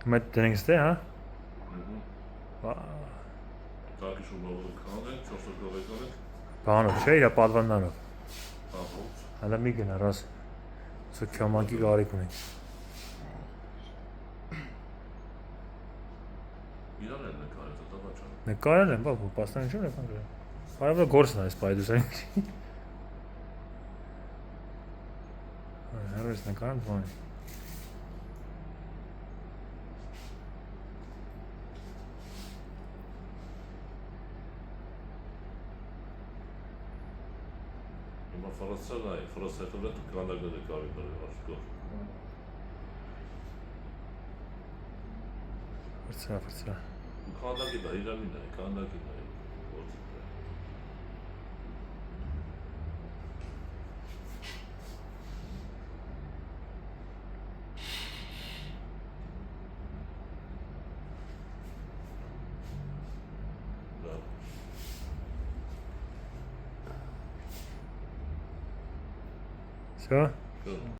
Met drinks ha? Taki շուբավը կանենք, 4 կողեկանենք։ Բանով չէ, իր պատվանդանով։ Ահոց։ Հələ մի գնա ռաս։ Սա քյամակի կարիք ունի։ Իրան էլ նկարել, դա բաճան։ Նկարել եմ, բա պաստան ինչ նկարել եմ։ Կարևորը գործն է այս պայդուսային։ Հերոս նկարել բան։ Հիմա ֆրանսիան է, ֆրանսիացիները կանագները կարիքներ աշխկոր։ Վրցա։ Ու կանագի դա Իրանին է, կանագին է։ Всё?